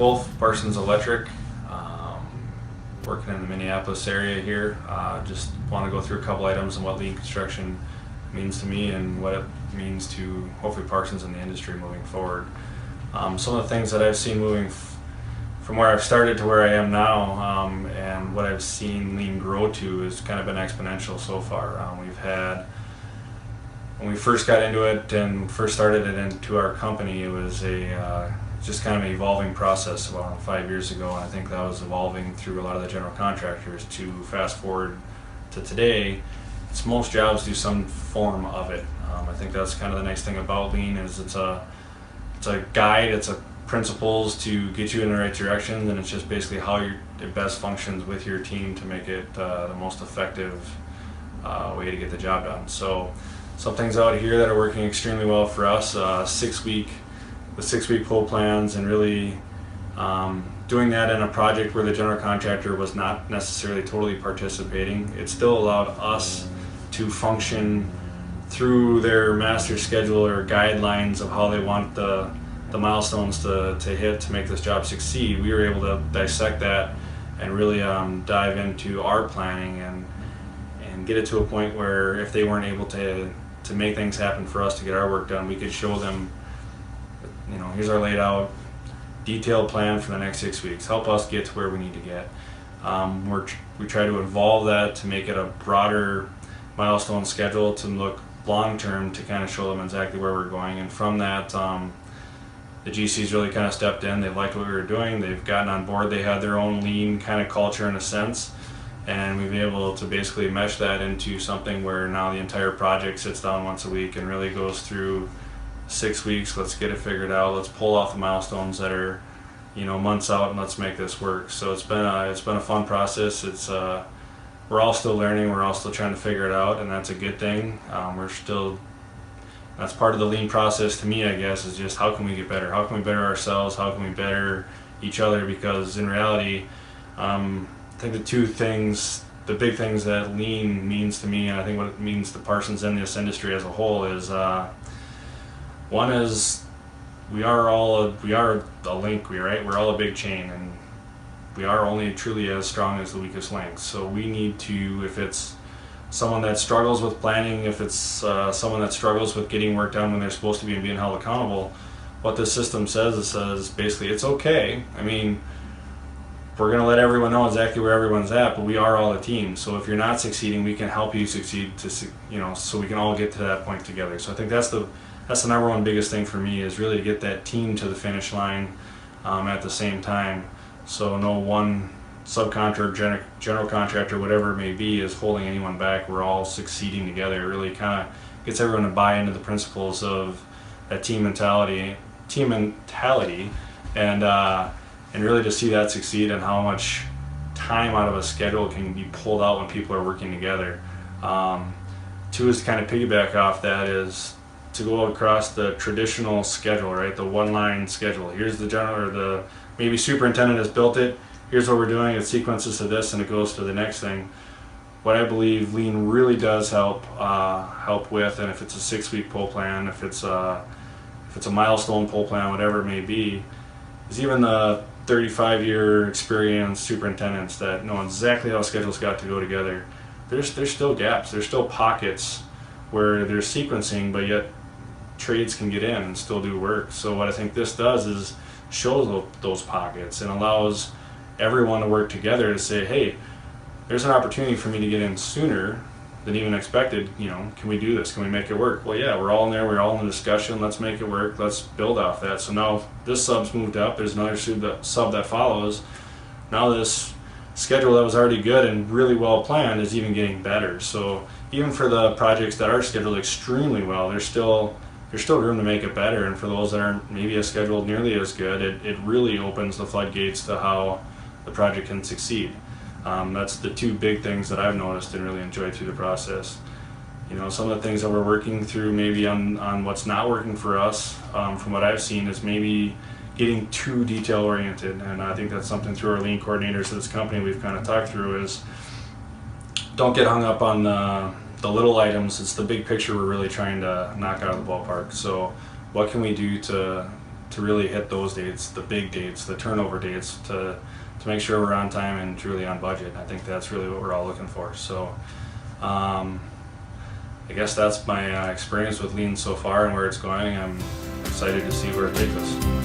Wolf, Parsons Electric, working in the Minneapolis area here. Just want to go through a couple items on what lean construction means to me and what it means to hopefully Parsons in the industry moving forward. Some of the things that I've seen moving from where I've started to where I am now, and what I've seen lean grow to has kind of been exponential so far. We've had, when we first got into it and first started it into our company, it was just kind of an evolving process about 5 years ago, and I think that was evolving through a lot of the general contractors. To fast forward to today, it's most jobs do some form of it. I think that's kind of the nice thing about lean is it's a guide, it's a principles to get you in the right direction, and it's just basically how it best functions with your team to make it the most effective way to get the job done. So some things out here that are working extremely well for us, 6 week pull plans, and really doing that in a project where the general contractor was not necessarily totally participating. It still allowed us to function through their master schedule or guidelines of how they want the milestones to hit to make this job succeed. We were able to dissect that and really dive into our planning and get it to a point where if they weren't able to make things happen for us to get our work done, we could show them, here's our laid out detailed plan for the next 6 weeks. Help us get to where we need to get. We try to evolve that to make it a broader milestone schedule to look long term to kind of show them exactly where we're going. And from that, the GCs really kind of stepped in. They liked what we were doing. They've gotten on board. They had their own lean kind of culture in a sense, and we've been able to basically mesh that into something where now the entire project sits down once a week and really goes through 6 weeks. Let's get it figured out. Let's pull off the milestones that are, months out, and let's make this work. So it's been a fun process. We're all still learning. We're all still trying to figure it out, and that's a good thing. That's part of the lean process to me, I guess, is just how can we get better? How can we better ourselves? How can we better each other? Because in reality, I think the big things that lean means to me, and I think what it means to Parsons in this industry as a whole is, one is we are a link, right? We're all a big chain, and we are only truly as strong as the weakest link. So we need to, if it's someone that struggles with planning, if it's someone that struggles with getting work done when they're supposed to be and being held accountable, what this system says, it says basically it's okay. I mean, we're going to let everyone know exactly where everyone's at, but we are all a team. So if you're not succeeding, we can help you succeed so we can all get to that point together. So I think that's the number one biggest thing for me, is really to get that team to the finish line at the same time. So no one subcontractor, general contractor, whatever it may be, is holding anyone back. We're all succeeding together. It really kind of gets everyone to buy into the principles of that team mentality, and really to see that succeed, and how much time out of a schedule can be pulled out when people are working together. Two is to kind of piggyback off that, is to go across the traditional schedule, right? The one-line schedule. Here's the general, or the maybe superintendent has built it. Here's what we're doing. It sequences to this, and it goes to the next thing. What I believe lean really does help with, and if it's a 6 week pull plan, if it's a milestone pull plan, whatever it may be, is even the 35-year experienced superintendents that know exactly how schedules got to go together. There's still gaps. There's still pockets where there's sequencing, but yet trades can get in and still do work. So what I think this does is shows those pockets and allows everyone to work together to say, hey, there's an opportunity for me to get in sooner than even expected. Can we do this? Can we make it work? Well, yeah, we're all in there. We're all in the discussion. Let's make it work. Let's build off that. So now this sub's moved up. There's another sub that follows. Now this schedule that was already good and really well planned is even getting better. So even for the projects that are scheduled extremely well, there's still room to make it better. And for those that aren't maybe scheduled nearly as good, it really opens the floodgates to how the project can succeed. That's the two big things that I've noticed and really enjoyed through the process. Some of the things that we're working through maybe on what's not working for us, from what I've seen, is maybe getting too detail oriented. And I think that's something through our lean coordinators of this company we've kind of talked through, is don't get hung up on the little items. It's the big picture we're really trying to knock out of the ballpark. So what can we do to to really hit those dates, the big dates, the turnover dates, to make sure we're on time and truly on budget. I think that's really what we're all looking for. So I guess that's my experience with Lean so far and where it's going. I'm excited to see where it takes us.